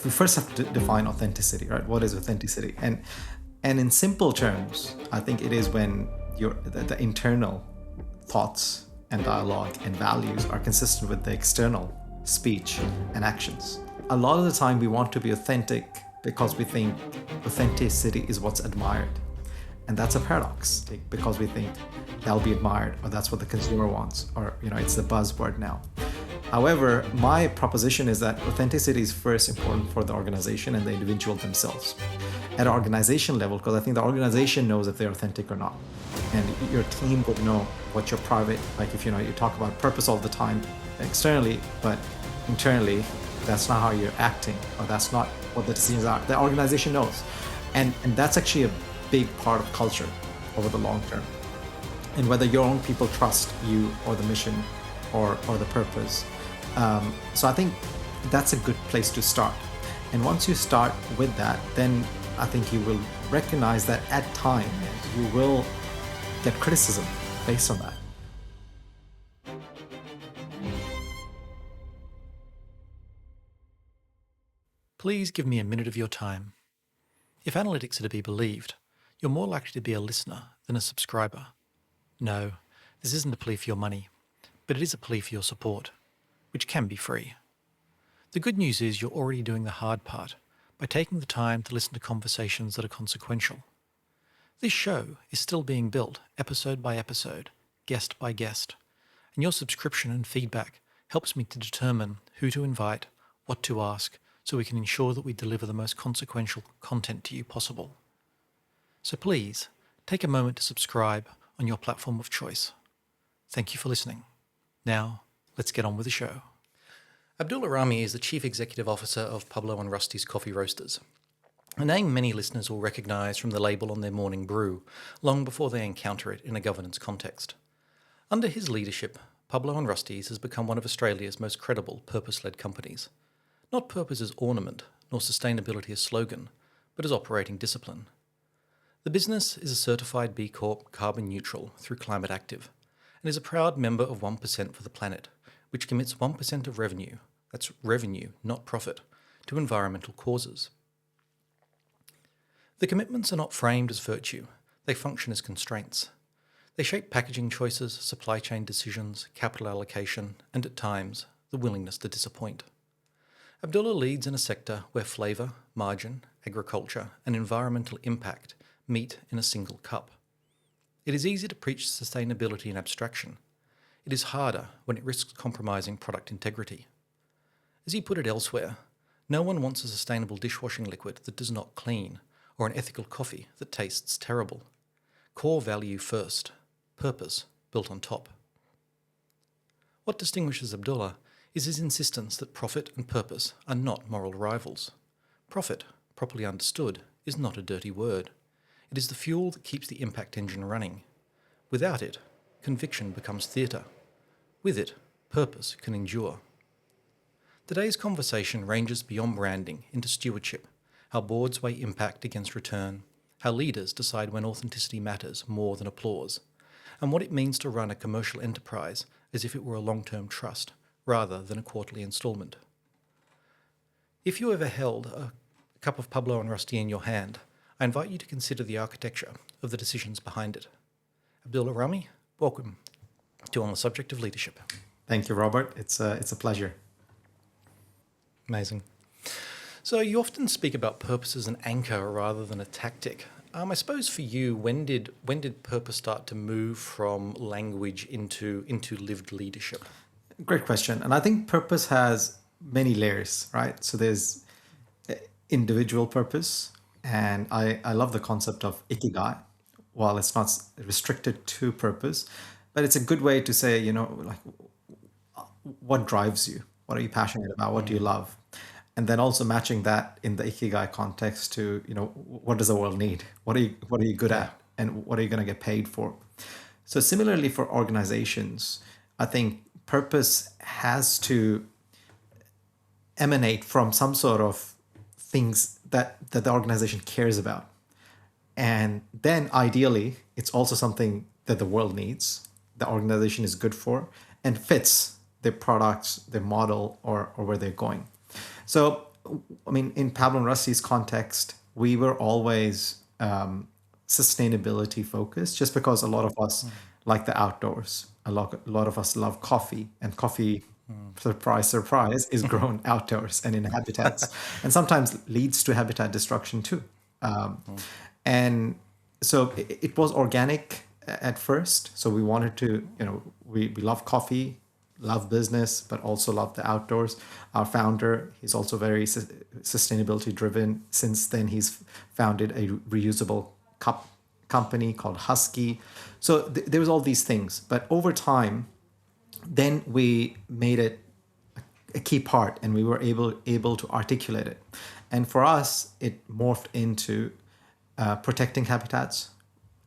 we first have to define authenticity, right? What is authenticity? And in simple terms, I think it is when the internal thoughts and dialogue and values are consistent with the external speech and actions. A lot of the time we want to be authentic because we think authenticity is what's admired. And that's a paradox, because we think that'll be admired, or that's what the consumer wants, or it's the buzzword now. However, my proposition is that authenticity is first important for the organization and the individual themselves. At an organization level, because I think the organization knows if they're authentic or not. And your team would know what your private, like if you talk about purpose all the time externally, but internally, that's not how you're acting, or that's not what the decisions are. The organization knows. And that's actually a big part of culture over the long term. And whether your own people trust you or the mission or the purpose. So I think that's a good place to start. And once you start with that, then I think you will recognize that at times you will get criticism based on that. Please give me a minute of your time. If analytics are to be believed, you're more likely to be a listener than a subscriber. No, this isn't a plea for your money, but it is a plea for your support, which can be free. The good news is you're already doing the hard part by taking the time to listen to conversations that are consequential. This show is still being built episode by episode, guest by guest, and your subscription and feedback helps me to determine who to invite, what to ask, so we can ensure that we deliver the most consequential content to you possible. So please, take a moment to subscribe on your platform of choice. Thank you for listening. Now, let's get on with the show. Abdullah Ramay is the Chief Executive Officer of Pablo and Rusty's Coffee Roasters, a name many listeners will recognise from the label on their morning brew, long before they encounter it in a governance context. Under his leadership, Pablo and Rusty's has become one of Australia's most credible purpose-led companies. Not purpose as ornament, nor sustainability as slogan, but as operating discipline. The business is a certified B Corp carbon neutral through Climate Active, and is a proud member of 1% for the Planet, which commits 1% of revenue, that's revenue, not profit, to environmental causes. The commitments are not framed as virtue, they function as constraints. They shape packaging choices, supply chain decisions, capital allocation, and at times, the willingness to disappoint. Abdullah leads in a sector where flavour, margin, agriculture, and environmental impact meet in a single cup. It is easy to preach sustainability in abstraction. It is harder when it risks compromising product integrity. As he put it elsewhere, no one wants a sustainable dishwashing liquid that does not clean, or an ethical coffee that tastes terrible. Core value first, purpose built on top. What distinguishes Abdullah is his insistence that profit and purpose are not moral rivals. Profit, properly understood, is not a dirty word. It is the fuel that keeps the impact engine running. Without it, conviction becomes theatre. With it, purpose can endure. Today's conversation ranges beyond branding into stewardship, how boards weigh impact against return, how leaders decide when authenticity matters more than applause, and what it means to run a commercial enterprise as if it were a long-term trust rather than a quarterly instalment. If you ever held a cup of Pablo and Rusty in your hand, I invite you to consider the architecture of the decisions behind it. Abdullah Ramay, welcome to On the Subject of Leadership. Thank you, Robert. It's a pleasure. Amazing. So you often speak about purpose as an anchor rather than a tactic. I suppose for you, when did purpose start to move from language into lived leadership? Great question. And I think purpose has many layers, right? So there's individual purpose, and I love the concept of ikigai. While it's not restricted to purpose, but it's a good way to say, like, what drives you? What are you passionate about? What do you love? And then also matching that in the ikigai context to, what does the world need? What are you good at? And what are you going to get paid for? So similarly for organizations, I think purpose has to emanate from some sort of things that the organization cares about. And then ideally, it's also something that the world needs, the organization is good for, and fits their products, their model, or where they're going. So I mean, in Pablo and Rusty's context, we were always sustainability focused, just because a lot of us like the outdoors. A lot of us love coffee, and coffee, surprise, surprise, is grown outdoors and in habitats, and sometimes leads to habitat destruction too. Um, and so it was organic at first. So we wanted to, we love coffee, love business, but also love the outdoors. Our founder, he's also very sustainability driven. Since then, he's founded a reusable cup company called Husky. So there was all these things, but over time, then we made it a key part, and we were able to articulate it. And for us, it morphed into protecting habitats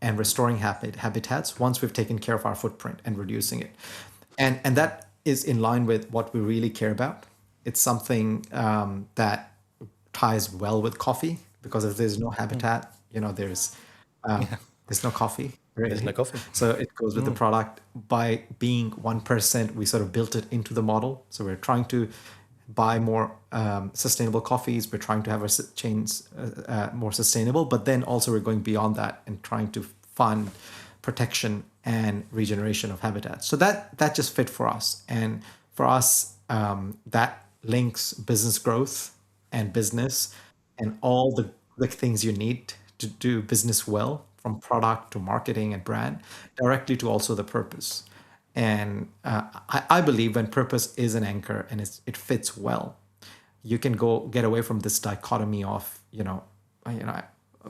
and restoring habitats once we've taken care of our footprint and reducing it. And that is in line with what we really care about. It's something that ties well with coffee, because if there's no habitat, there's no coffee, really. There's no coffee. So it goes with the product. By being 1%, we sort of built it into the model. So we're trying to buy more sustainable coffees. We're trying to have our chains more sustainable, but then also we're going beyond that and trying to fund protection and regeneration of habitats. So that just fit for us. And for us, that links business growth and business and all the things you need to do business well, from product to marketing and brand, directly to also the purpose. And I believe when purpose is an anchor and it fits well, you can get away from this dichotomy of,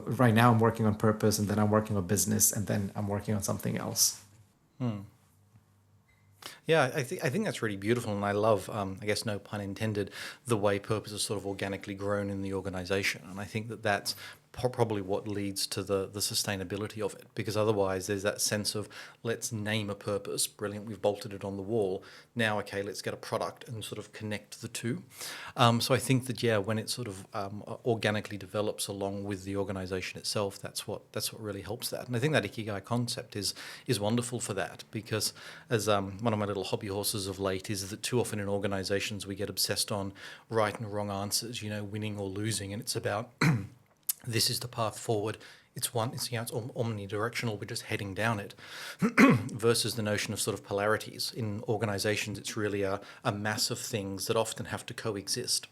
right now I'm working on purpose, and then I'm working on business, and then I'm working on something else. Yeah, I think that's really beautiful, and I love, I guess no pun intended, the way purpose is sort of organically grown in the organization. And I think that that's probably what leads to the sustainability of it, because otherwise there's that sense of, let's name a purpose, brilliant, we've bolted it on the wall, now okay, let's get a product and sort of connect the two. So I think that, yeah, when it sort of organically develops along with the organization itself, that's what really helps that. And I think that Ikigai concept is wonderful for that, because as one of my little hobby horses of late is that too often in organizations we get obsessed on right and wrong answers, winning or losing, and it's about this is the path forward. It's omnidirectional. We're just heading down it, versus the notion of sort of polarities in organizations. It's really a mass of things that often have to coexist.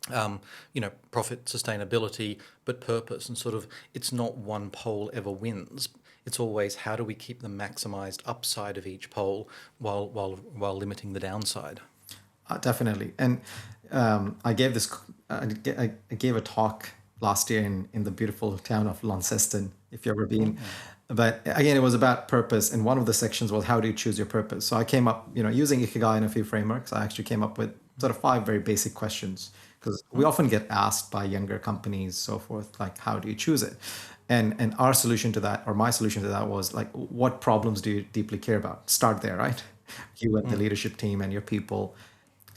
Profit, sustainability, but purpose, and sort of it's not one pole ever wins. It's always how do we keep the maximized upside of each pole while limiting the downside. Definitely. And I gave a talk last year in the beautiful town of Launceston, if you've ever been. But again, it was about purpose, and one of the sections was how do you choose your purpose. So I came up, using Ikigai and a few frameworks, I actually came up with sort of 5 very basic questions, because we often get asked by younger companies, so forth, like, how do you choose it? And our solution to that, or my solution to that, was like, what problems do you deeply care about? Start there, right? You and the leadership team and your people.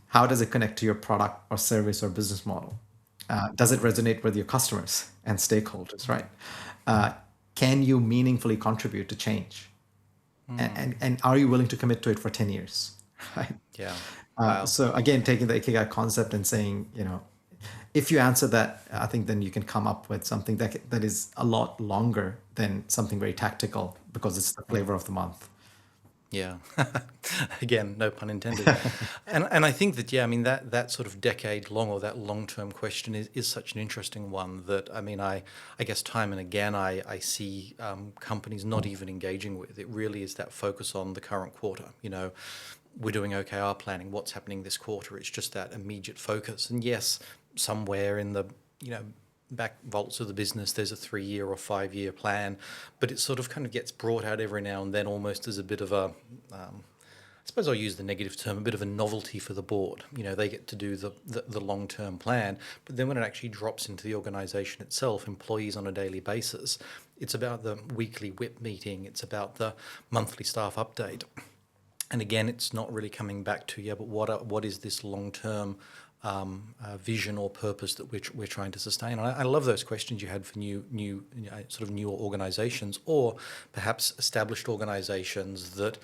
How does it connect to your product or service or business model? Does it resonate with your customers and stakeholders, right? Can you meaningfully contribute to change? And are you willing to commit to it for 10 years, right? Yeah. Wow. So again, taking the Ikigai concept and saying, if you answer that, I think then you can come up with something that is a lot longer than something very tactical, because it's the flavor of the month. Yeah. Again, no pun intended. And I think that, yeah, I mean, that sort of decade long, or that long-term question is such an interesting one that, I mean, I guess time and again, I see companies not even engaging with. It really is that focus on the current quarter. We're doing OKR planning, what's happening this quarter. It's just that immediate focus. And yes, somewhere in the, back vaults of the business, there's a 3-year or 5-year plan, but it sort of kind of gets brought out every now and then, almost as a bit of a, I suppose I'll use the negative term, a bit of a novelty for the board. They get to do the long-term plan, but then when it actually drops into the organization itself, employees on a daily basis, it's about the weekly WIP meeting, it's about the monthly staff update. And again, it's not really coming back to, but what is this long-term vision or purpose that we're trying to sustain? And I love those questions you had for sort of newer organisations, or perhaps established organisations that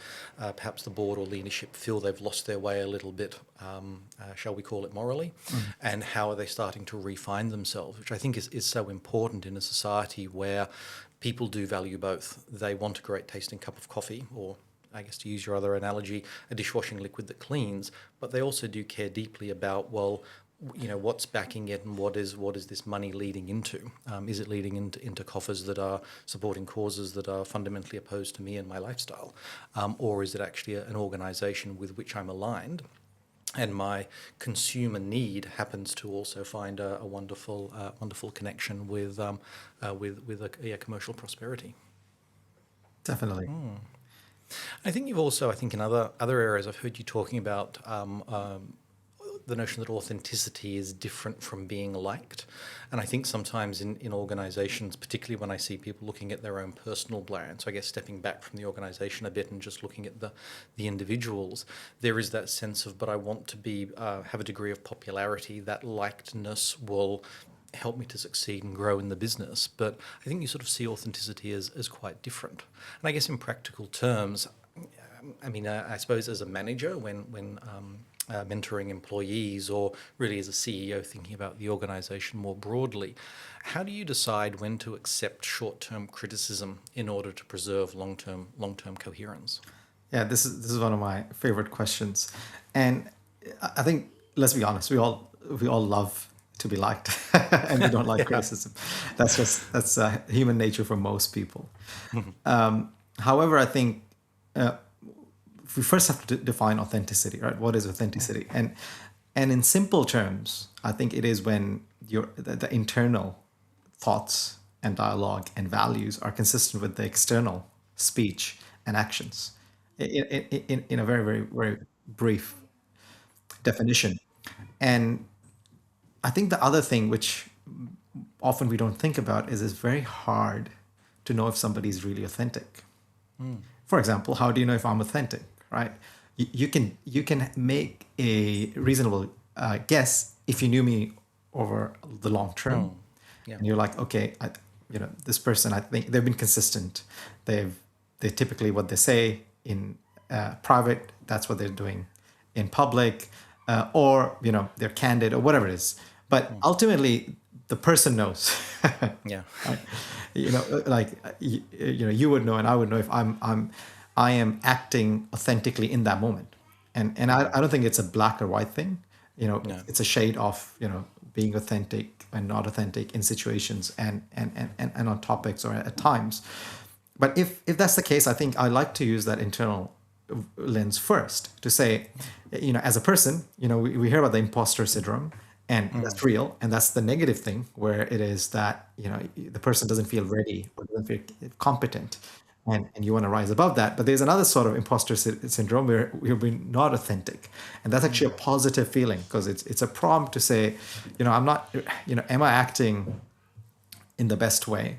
perhaps the board or leadership feel they've lost their way a little bit, shall we call it morally, and how are they starting to refine themselves, which I think is so important in a society where people do value both. They want a great tasting cup of coffee, or I guess to use your other analogy, a dishwashing liquid that cleans, but they also do care deeply about, well, what's backing it, and what is this money leading into? Is it leading into coffers that are supporting causes that are fundamentally opposed to me and my lifestyle? Or is it actually an organisation with which I'm aligned, and my consumer need happens to also find a wonderful connection with a commercial prosperity? Definitely. I think you've also, I think in other areas, I've heard you talking about the notion that authenticity is different from being liked. And I think sometimes in organisations, particularly when I see people looking at their own personal brand, so I guess stepping back from the organisation a bit and just looking at the individuals, there is that sense of, but I want to be have a degree of popularity. That likedness will help me to succeed and grow in the business. But I think you sort of see authenticity as quite different. And I guess in practical terms, I mean, I suppose as a manager, when mentoring employees, or really as a CEO thinking about the organisation more broadly, how do you decide when to accept short-term criticism in order to preserve long-term coherence? Yeah, this is one of my favorite questions, and I think, let's be honest, we all love to be liked, and we don't like criticism. That's human nature for most people. However, I think we first have to define authenticity, right? What is authenticity? And in simple terms, I think it is when the internal thoughts and dialogue and values are consistent with the external speech and actions. In a very, very, very brief definition. And I think the other thing which often we don't think about is it's very hard to know if somebody is really authentic. For example, how do you know if I'm authentic, right? You can make a reasonable guess if you knew me over the long term. Yeah. And you're like, okay, this person, I think they've been consistent. They typically, what they say in private, that's what they're doing in public, or they're candid or whatever it is. But ultimately, the person knows. Yeah. Right? You would know, and I would know if I am acting authentically in that moment. And I don't think it's a black or white thing. It's a shade of being authentic and not authentic in situations and on topics or at times. But if that's the case, I think I like to use that internal lens first to say, as a person, we hear about the imposter syndrome, and that's real, and that's the negative thing, where it is that the person doesn't feel ready or doesn't feel competent, and you want to rise above that. But there's another sort of imposter syndrome where we're not authentic, and that's actually a positive feeling, because it's a prompt to say, I'm not, am I acting in the best way,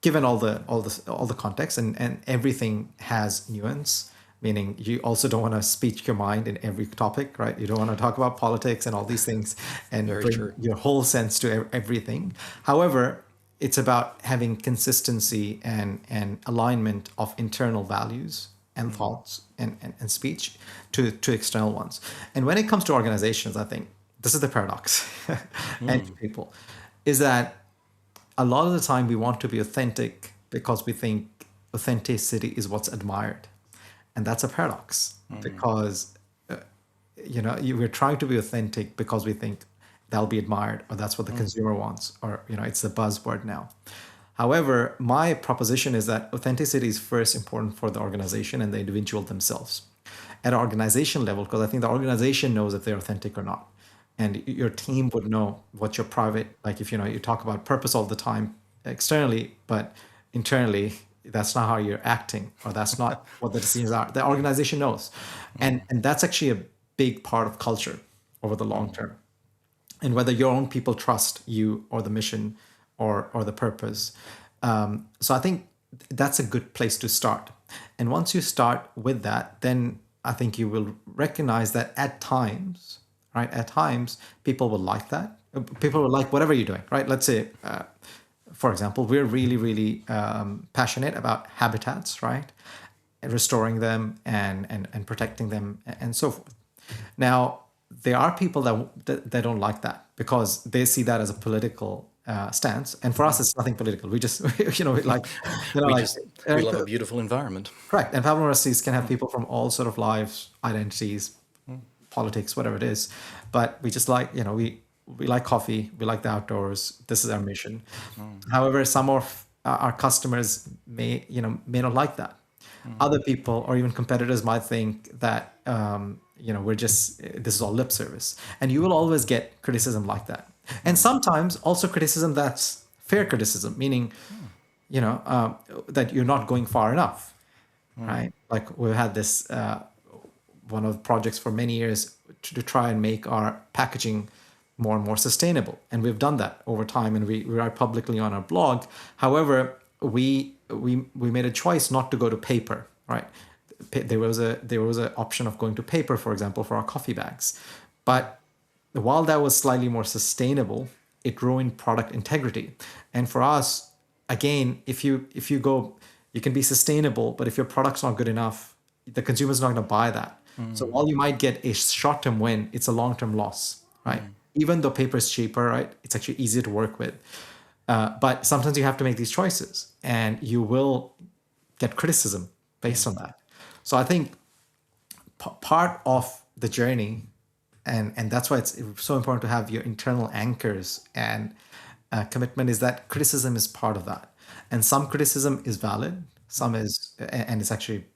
given all the context, and everything has nuance. Meaning, you also don't want to speak your mind in every topic, right? You don't want to talk about politics and all these things and bring your whole sense to everything. However, it's about having consistency and alignment of internal values and thoughts and speech to external ones. And when it comes to organizations, I think this is the paradox and people, is that a lot of the time we want to be authentic because we think authenticity is what's admired. And that's a paradox, because we're trying to be authentic because we think that'll be admired, or that's what the consumer wants, or it's the buzzword now. However, my proposition is that authenticity is first important for the organization and the individual themselves at an organization level, because I think the organization knows if they're authentic or not, and your team would know what your private, like if you talk about purpose all the time externally, but internally that's not how you're acting, or that's not what the decisions are. The organization knows. And that's actually a big part of culture over the long term. And whether your own people trust you or the mission or the purpose. So I think that's a good place to start. And once you start with that, then I think you will recognize that at times right? At times, people will like that. People will like whatever you're doing, right? Let's say, for example, we're really, really passionate about habitats, right? And restoring them and protecting them and so forth. Now, there are people that don't like that because they see that as a political stance, and for us, it's nothing political. We just, like, We like, just we love a beautiful environment. correct. And Pablo Recipes can have people from all sort of lives, identities, politics, whatever it is. But we just like, we like coffee, we like the outdoors. This is our mission. However, some of our customers may not like that. Other people or even competitors might think that we're just this is all lip service, and you will always get criticism like that. And sometimes also criticism that's fair criticism, meaning that you're not going far enough, right? Like we've had this one of the projects for many years to try and make our packaging more and more sustainable, and we've done that over time, and we write publicly on our blog. However, we made a choice not to go to paper, right? There was a option of going to paper, for example, for our coffee bags, but while that was slightly more sustainable, it ruined product integrity. And for us, again, if you go, you can be sustainable, but if your product's not good enough, the consumer's not going to buy that. So while you might get a short-term win, it's a long-term loss, right? Even though paper is cheaper, right? It's actually easier to work with. But sometimes you have to make these choices, and you will get criticism based on that. So I think part of the journey, and that's why it's so important to have your internal anchors and commitment, is that criticism is part of that. And some criticism is valid, some is, and it's actually,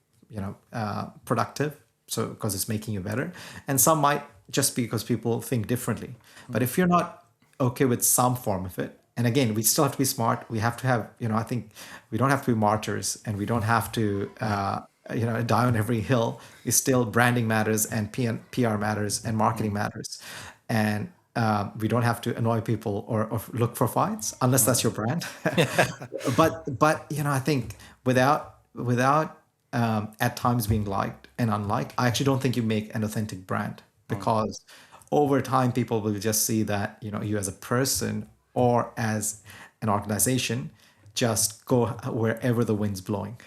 productive. So because it's making you better, and some might just be because people think differently. But if you're not okay with some form of it, and again, we still have to be smart. We have to have, I think we don't have to be martyrs, and we don't have to, die on every hill. It's still branding matters, and PR matters, and marketing matters, and we don't have to annoy people or look for fights unless that's your brand. but I think without at times being liked and unliked, I actually don't think you make an authentic brand, because over time people will just see that you as a person or as an organization just go wherever the wind's blowing.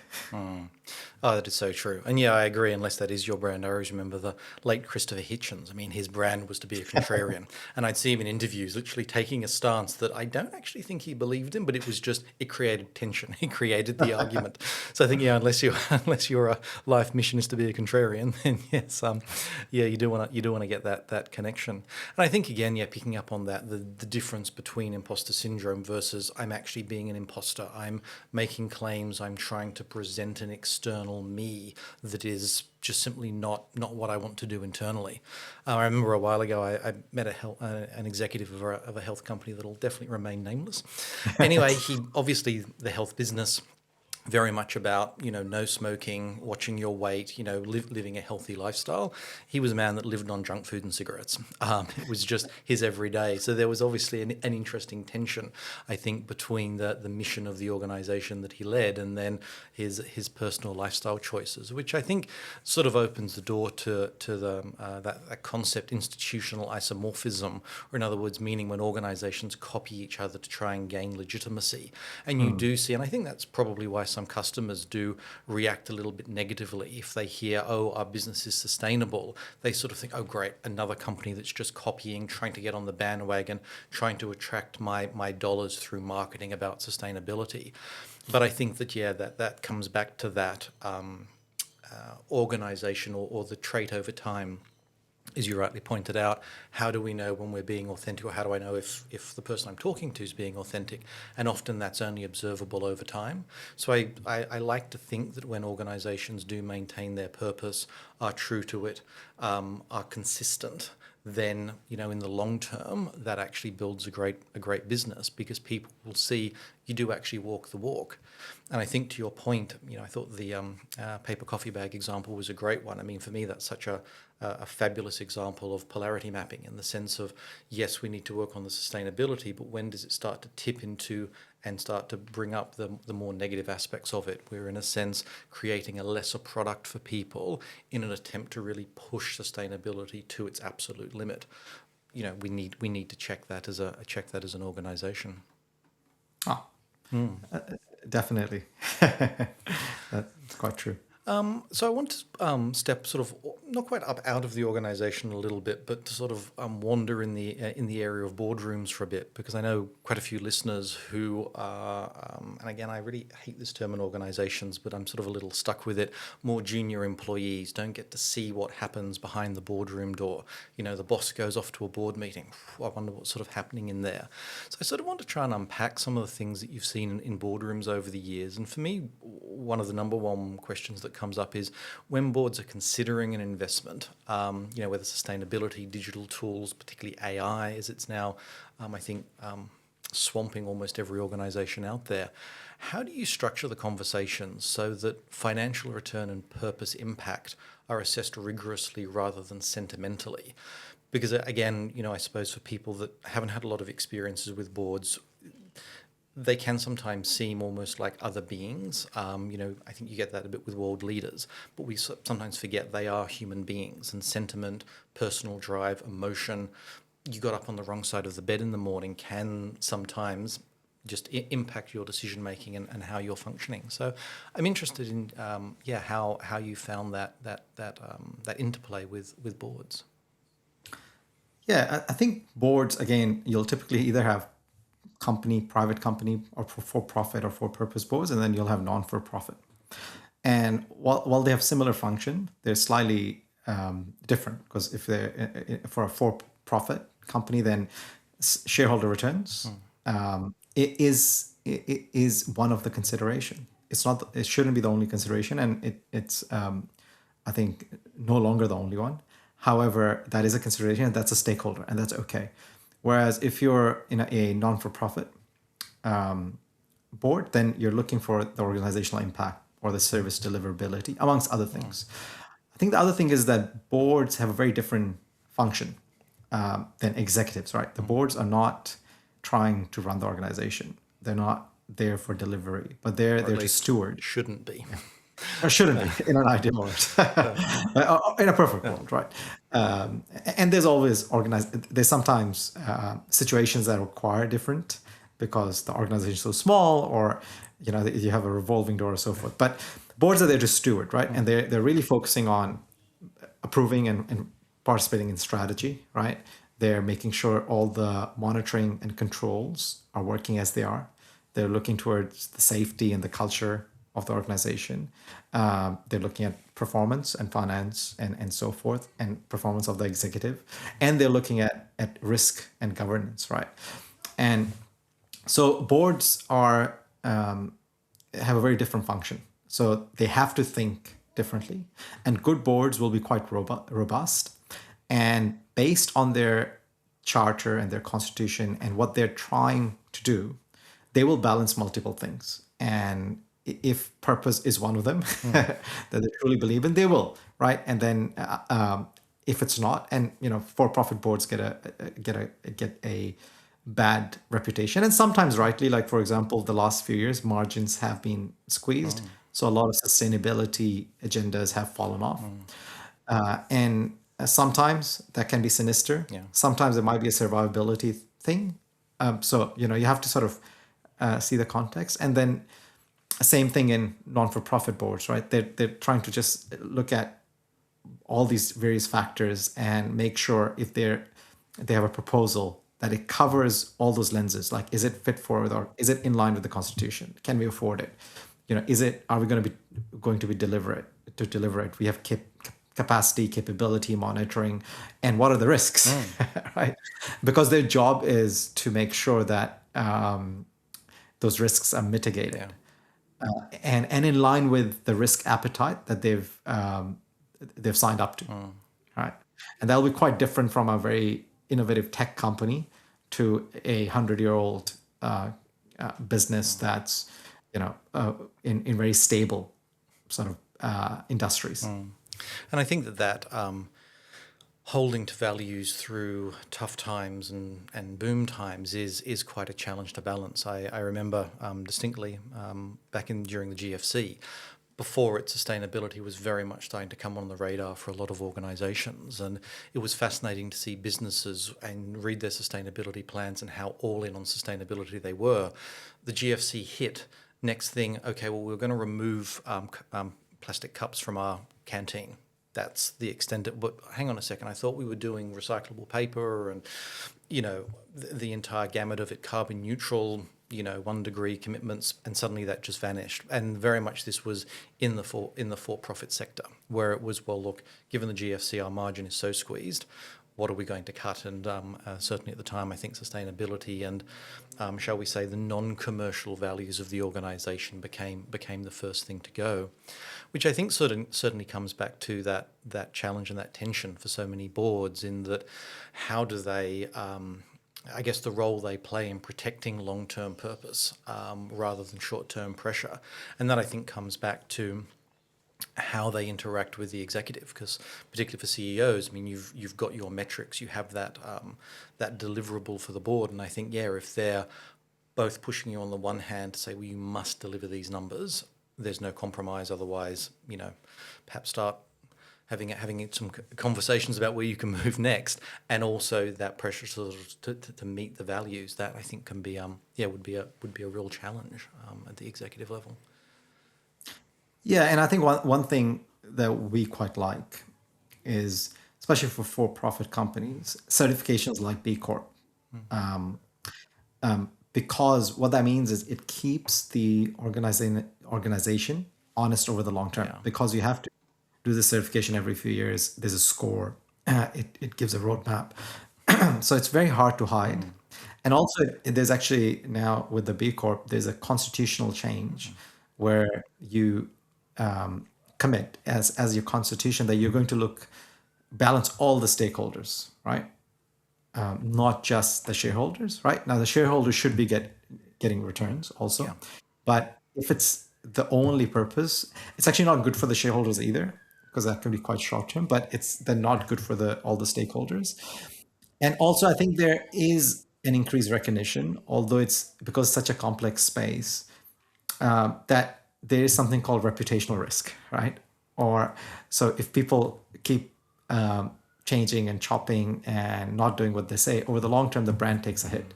Oh, that is so true. And yeah, I agree, unless that is your brand. I always remember the late Christopher Hitchens. I mean, his brand was to be a contrarian. And I'd see him in interviews literally taking a stance that I don't actually think he believed in, but it was just, it created tension. It created the argument. So I think, unless your life mission is to be a contrarian, then yes, you do want to get that connection. And I think, again, picking up on that, the difference between imposter syndrome versus I'm actually being an imposter. I'm making claims. I'm trying to present an external me that is just simply not what I want to do internally. I remember a while ago I met an executive of a health company that will definitely remain nameless. Anyway, he obviously, the health business, very much about, no smoking, watching your weight, living a healthy lifestyle. He was a man that lived on junk food and cigarettes. It was just his everyday. So there was obviously an interesting tension, I think, between the mission of the organization that he led and then his personal lifestyle choices, which I think sort of opens the door to that concept, institutional isomorphism, or in other words, meaning when organizations copy each other to try and gain legitimacy. And you do see, and I think that's probably why some customers do react a little bit negatively if they hear, oh, our business is sustainable. They sort of think, oh, great, another company that's just copying, trying to get on the bandwagon, trying to attract my dollars through marketing about sustainability. But I think that that comes back to that organization or the trait over time. As you rightly pointed out, how do we know when we're being authentic, or how do I know if the person I'm talking to is being authentic? And often that's only observable over time. So I like to think that when organizations do maintain their purpose, are true to it, are consistent, then in the long term that actually builds a great business, because people will see you do actually walk the walk. And I think to your point, I thought the paper coffee bag example was a great one. I mean, for me, that's such a fabulous example of polarity mapping, in the sense of, yes, we need to work on the sustainability, but when does it start to tip into and start to bring up the more negative aspects of it. We're, in a sense, creating a lesser product for people in an attempt to really push sustainability to its absolute limit. We need to check that as an organisation. Oh, definitely. That's quite true. So I want to step sort of not quite up out of the organisation a little bit, but to sort of wander in the area of boardrooms for a bit, because I know quite a few listeners who are, and again, I really hate this term in organisations, but I'm sort of a little stuck with it. More junior employees don't get to see what happens behind the boardroom door. The boss goes off to a board meeting. I wonder what's sort of happening in there. So I sort of want to try and unpack some of the things that you've seen in boardrooms over the years. And for me, one of the number one questions that comes up is when boards are considering an investment, whether sustainability, digital tools, particularly AI, as it's now, I think, swamping almost every organisation out there. How do you structure the conversations so that financial return and purpose impact are assessed rigorously rather than sentimentally? Because again, I suppose for people that haven't had a lot of experiences with boards, they can sometimes seem almost like other beings. I think you get that a bit with world leaders, but we sometimes forget they are human beings, and sentiment, personal drive, emotion, you got up on the wrong side of the bed in the morning can sometimes just impact your decision making and how you're functioning. So I'm interested in how you found that interplay with boards. Yeah, I think boards, again, you'll typically either have private company, or for-profit or for-purpose boards, and then you'll have non-for-profit. And while they have similar function, they're slightly different, because if they're for a for-profit company, then shareholder returns it is one of the consideration. It shouldn't be the only consideration, and it's I think no longer the only one. However, that is a consideration, and that's a stakeholder, and that's okay. Whereas if you're in a non-for-profit board, then you're looking for the organizational impact or the service deliverability, amongst other things. I think the other thing is that boards have a very different function than executives, right? The boards are not trying to run the organization. They're not there for delivery, but they're there to steward. Shouldn't be. Or shouldn't be, in an ideal world. In a perfect world, right? And there's sometimes situations that require different, because the organization is so small, or you have a revolving door or so forth. But boards are there to steward, right? And they're really focusing on approving and participating in strategy, right? They're making sure all the monitoring and controls are working as they are. They're looking towards the safety and the culture of the organization. They're looking at performance and finance and so forth, and performance of the executive. And they're looking at risk and governance, right? And so boards have a very different function. So they have to think differently. And good boards will be quite robust. And based on their charter and their constitution and what they're trying to do, they will balance multiple things. And if purpose is one of them that they truly believe in, they will, right? And then if it's not, and for-profit boards get a bad reputation, and sometimes rightly. Like, for example, the last few years, margins have been squeezed, so a lot of sustainability agendas have fallen off, and sometimes that can be sinister. Yeah. Sometimes it might be a survivability thing. So you have to sort of see the context, and then same thing in non-for-profit boards, right? They're trying to just look at all these various factors and make sure if they have a proposal that it covers all those lenses. Like, is it fit for, or is it in line with the Constitution? Can we afford it? Are we going to be deliver it? We have capacity, capability, monitoring, and what are the risks, right? Because their job is to make sure that those risks are mitigated. Yeah. And in line with the risk appetite that they've signed up to, right? And that'll be quite different from a very innovative tech company to a 100-year-old business that's in very stable sort of industries. And I think that holding to values through tough times and boom times is quite a challenge to balance. I remember distinctly back in during the GFC, before it, sustainability was very much starting to come on the radar for a lot of organisations, and it was fascinating to see businesses and read their sustainability plans and how all in on sustainability they were. The GFC hit. Next thing, okay, well, we're going to remove plastic cups from our canteen. That's the extent of, but hang on a second, I thought we were doing recyclable paper and, the entire gamut of it, carbon neutral, 1 degree commitments, and suddenly that just vanished. And very much this was in the for-profit sector, where it was, well, look, given the GFC, our margin is so squeezed, what are we going to cut? And certainly at the time, I think sustainability and, shall we say, the non-commercial values of the organisation became the first thing to go, which I think certainly comes back to that challenge and that tension for so many boards in that how do they, I guess, the role they play in protecting long-term purpose rather than short-term pressure. And that I think comes back to how they interact with the executive, because particularly for CEOs, I mean, you've got your metrics, you have that that deliverable for the board, and I think if they're both pushing you on the one hand to say, well, you must deliver these numbers, there's no compromise, otherwise, perhaps start having some conversations about where you can move next, and also that pressure to meet the values that I think can be would be a real challenge at the executive level. Yeah, and I think one thing that we quite like is, especially for for-profit companies, certifications like B Corp. Because what that means is it keeps the organization honest over the long term. Yeah. Because you have to do the certification every few years. There's a score. It gives a roadmap. So it's very hard to hide. And also, there's actually now with the B Corp, there's a constitutional change where you commit as your constitution that you're going to balance all the stakeholders, right? Not just the shareholders, right? Now the shareholders should be getting returns also, Yeah. but if it's the only purpose, it's actually not good for the shareholders either, because that can be quite short term. But it's then not good for all the stakeholders. And also, I think there is an increased recognition, although it's because it's such a complex space, that there is something called reputational risk, right? Or so if people keep changing and chopping and not doing what they say, over the long term, the brand takes a hit.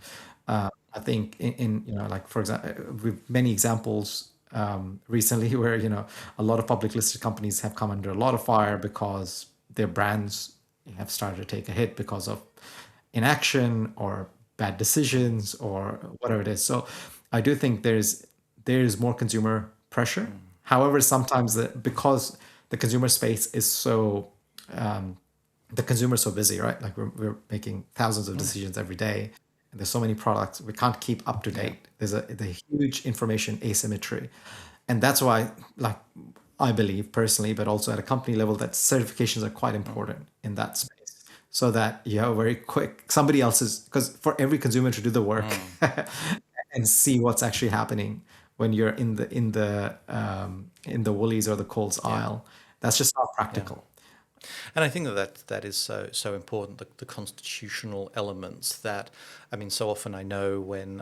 I think in like for example, with many examples recently where a lot of public listed companies have come under a lot of fire because their brands have started to take a hit because of inaction or bad decisions or whatever it is. So I do think there's more consumer pressure. However, sometimes because the consumer space is so the consumer is so busy, right? Like we're making thousands of decisions every day, and there's so many products we can't keep up to date. There's the huge information asymmetry, and that's why, like, I believe personally, but also at a company level, that certifications are quite important in that space, so that you have a very quick somebody else's, because for every consumer to do the work and see what's actually happening when you're in the Woolies or the Coles aisle, that's just not practical. And I think that is so important, the constitutional elements that, I mean, so often I know when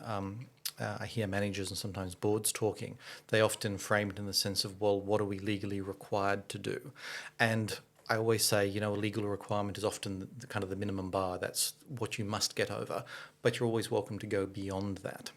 I hear managers and sometimes boards talking, they often frame it in the sense of, well, what are we legally required to do? And I always say, a legal requirement is often the kind of the minimum bar. That's what you must get over, but you're always welcome to go beyond that.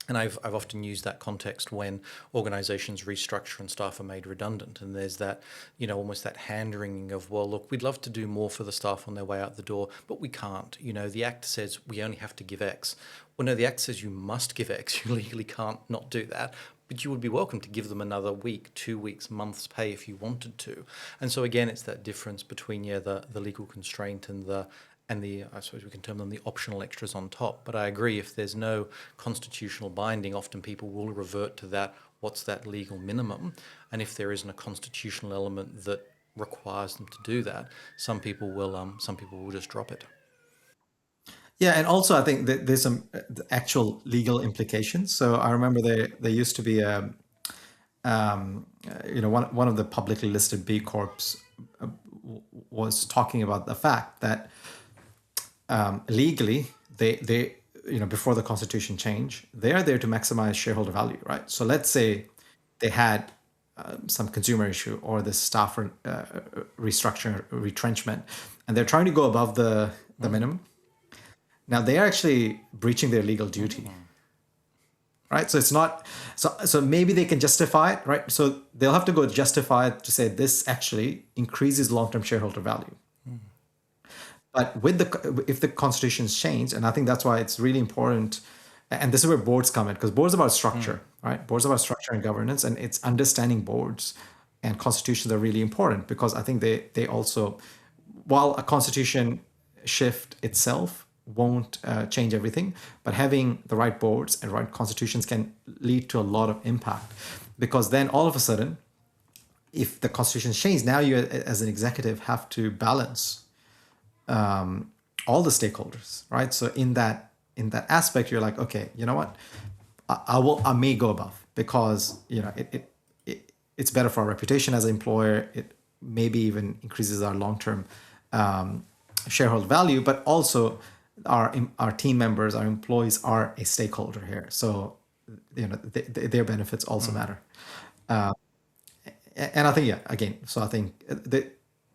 And I've often used that context when organisations restructure and staff are made redundant, and there's that, almost that hand-wringing of, well, look, we'd love to do more for the staff on their way out the door, but we can't. The Act says we only have to give X. Well, no, the Act says you must give X. You legally can't not do that, but you would be welcome to give them another week, 2 weeks, month's pay if you wanted to. And so again, it's that difference between the legal constraint and the I suppose we can term them the optional extras on top. But I agree, if there's no constitutional binding, often people will revert to that, what's that legal minimum? And if there isn't a constitutional element that requires them to do that, some people will just drop it. Yeah, and also I think that there's some actual legal implications. So I remember there used to be one of the publicly listed B Corps was talking about the fact that legally they before the constitution change, they are there to maximize shareholder value, right? So let's say they had some consumer issue or the staff restructuring retrenchment, and they're trying to go above the minimum. Now they are actually breaching their legal duty, right? So it's not so maybe they can justify it, right? So they'll have to go justify it to say this actually increases long-term shareholder value. But if the constitutions change, and I think that's why it's really important, and this is where boards come in, because boards are about structure, right? Boards are about structure and governance, and it's understanding boards and constitutions are really important, because I think they also, while a constitution shift itself won't change everything, but having the right boards and right constitutions can lead to a lot of impact, because then all of a sudden, if the constitution changes, now you as an executive have to balance all the stakeholders, right? So in that aspect, you're like, okay, you know what, I may go above, because it's better for our reputation as an employer. It maybe even increases our long-term shareholder value, but also our team members, our employees are a stakeholder here. So their benefits also matter. And I think, again, so I think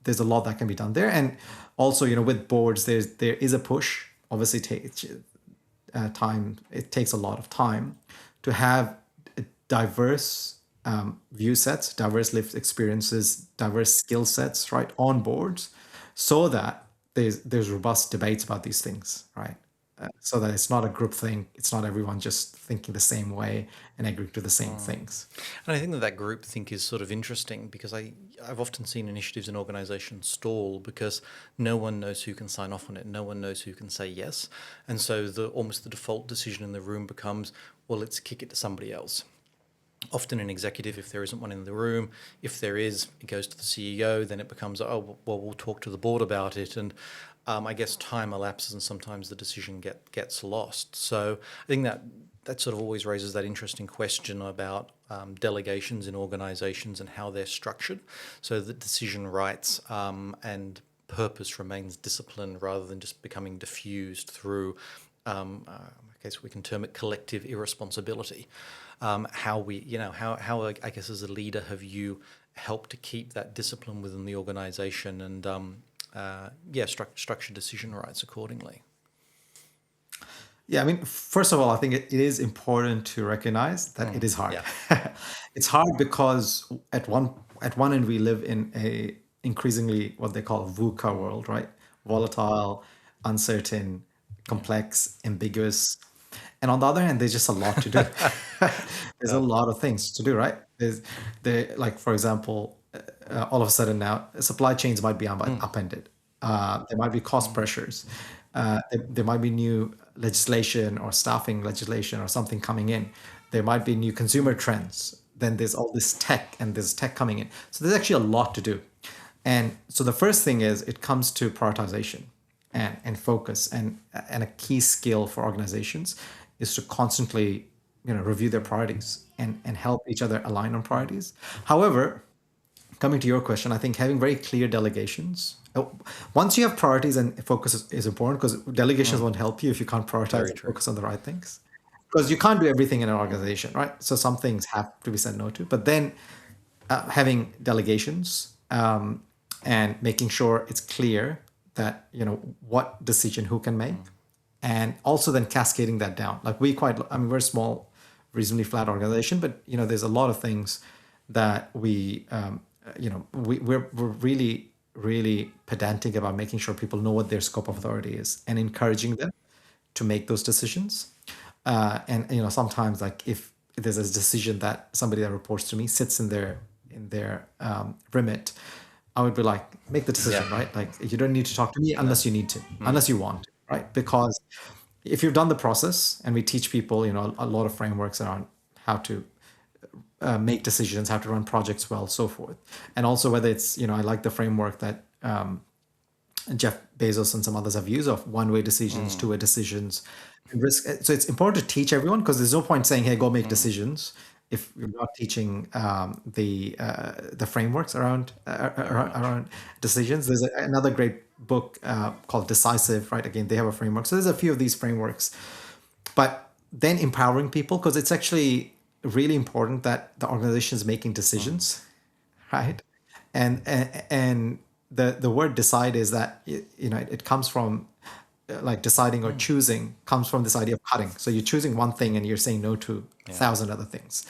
there's a lot that can be done there. And also, with boards, there is a push. Obviously, it takes a lot of time to have diverse view sets, diverse lived experiences, diverse skill sets, right, on boards, so that there's robust debates about these things, right? So that it's not a group thing. It's not everyone just thinking the same way and agreeing to the same things. And I think that group think is sort of interesting, because I've often seen initiatives in organisations stall because no one knows who can sign off on it. No one knows who can say yes. And so almost the default decision in the room becomes, well, let's kick it to somebody else. Often an executive, if there isn't one in the room, if there is, it goes to the CEO, then it becomes, oh, well, we'll talk to the board about it. And I guess time elapses and sometimes the decision gets lost. So I think that sort of always raises that interesting question about delegations in organisations and how they're structured, so that decision rights and purpose remains disciplined rather than just becoming diffused through, I guess we can term it collective irresponsibility. How I guess as a leader have you helped to keep that discipline within the organisation and structure decision rights accordingly? Yeah, I mean, first of all, I think it is important to recognize that it is hard. Yeah. It's hard because at one end we live in a increasingly what they call VUCA world, right? Volatile, uncertain, complex, ambiguous. And on the other hand, there's just a lot to do. There's a lot of things to do, right? Like, for example, all of a sudden now, supply chains might be upended. There might be cost pressures. There might be new legislation or staffing legislation or something coming in. There might be new consumer trends. Then there's all this tech, and there's tech coming in. So there's actually a lot to do. And so the first thing is it comes to prioritization and focus. And a key skill for organizations is to constantly review their priorities and help each other align on priorities. However, coming to your question, I think having very clear delegations. Once you have priorities, and focus is important, because delegations won't help you if you can't prioritize and focus on the right things. Because you can't do everything in an organization, right? So some things have to be said no to. But then having delegations and making sure it's clear that what decision who can make, and also then cascading that down. Like we're a small, reasonably flat organization, but there's a lot of things that we're really, really pedantic about making sure people know what their scope of authority is and encouraging them to make those decisions. And sometimes, like, if there's a decision that somebody that reports to me sits in their remit, I would be like, make the decision, right? Like, you don't need to talk to me unless you need to, unless you want to, right? Because if you've done the process, and we teach people, a lot of frameworks around how to make decisions, how to run projects well, so forth. And also whether it's, I like the framework that Jeff Bezos and some others have used of one-way decisions, two-way decisions, and risk. So it's important to teach everyone, because there's no point saying, hey, go make decisions, if you're not teaching the frameworks around decisions. There's another great book called Decisive, right? Again, they have a framework. So there's a few of these frameworks, but then empowering people, because it's actually really important that the organization is making decisions, right? And the word decide is that it comes from like deciding or choosing comes from this idea of cutting. So you're choosing one thing and you're saying no to a thousand other things,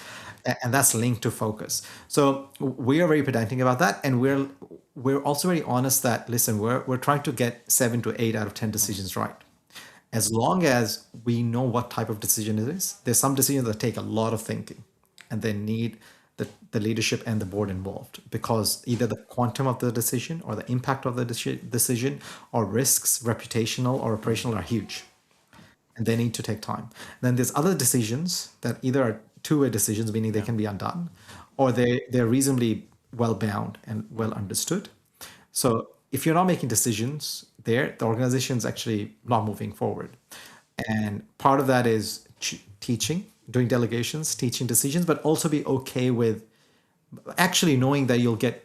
and that's linked to focus. So we are very pedantic about that, and we're also very honest that listen, we're trying to get 7 to 8 out of 10 decisions right. As long as we know what type of decision it is, there's some decisions that take a lot of thinking, and they need the leadership and the board involved, because either the quantum of the decision or the impact of the decision or risks, reputational or operational, are huge, and they need to take time. Then there's other decisions that either are two-way decisions, meaning they can be undone, or they're reasonably well bound and well understood. So if you're not making decisions there, the organization's actually not moving forward. And part of that is teaching, doing delegations, teaching decisions, but also be okay with actually knowing that you'll get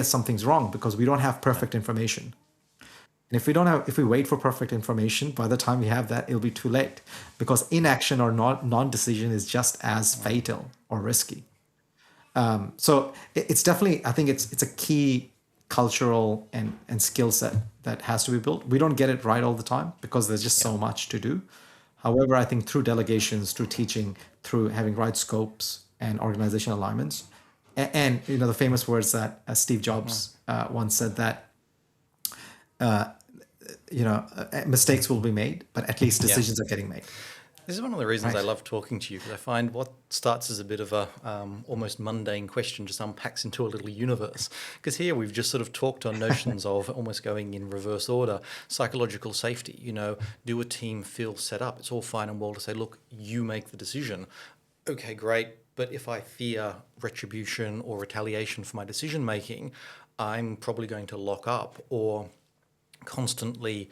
some things wrong, because we don't have perfect information. And if we wait for perfect information, by the time we have that, it'll be too late, because inaction or non-decision is just as fatal or risky. So it's definitely, I think it's a key cultural and skill set that has to be built. We don't get it right all the time because there's just so much to do. However, I think through delegations, through teaching, through having right scopes and organizational alignments, and the famous words that Steve Jobs once said, that mistakes will be made, but at least decisions are getting made. This is one of the reasons I love talking to you, because I find what starts as a bit of a almost mundane question just unpacks into a little universe. Because here we've just sort of talked on notions of almost going in reverse order. Psychological safety, do a team feel set up? It's all fine and well to say, look, you make the decision. Okay, great. But if I fear retribution or retaliation for my decision making, I'm probably going to lock up or constantly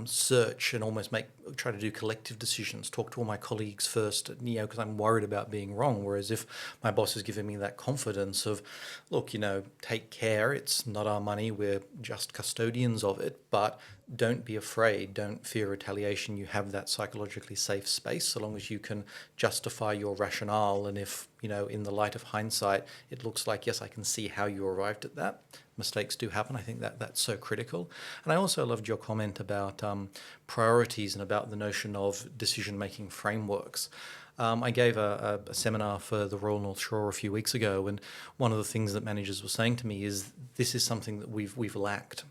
search and almost try to do collective decisions, talk to all my colleagues first, because I'm worried about being wrong. Whereas if my boss has given me that confidence of, look, take care, it's not our money, we're just custodians of it, but don't be afraid, don't fear retaliation. You have that psychologically safe space so long as you can justify your rationale. And if, in the light of hindsight, it looks like, yes, I can see how you arrived at that. Mistakes do happen. I think that's so critical. And I also loved your comment about priorities and about the notion of decision-making frameworks. I gave a seminar for the Royal North Shore a few weeks ago, and one of the things that managers were saying to me is this is something that we've lacked.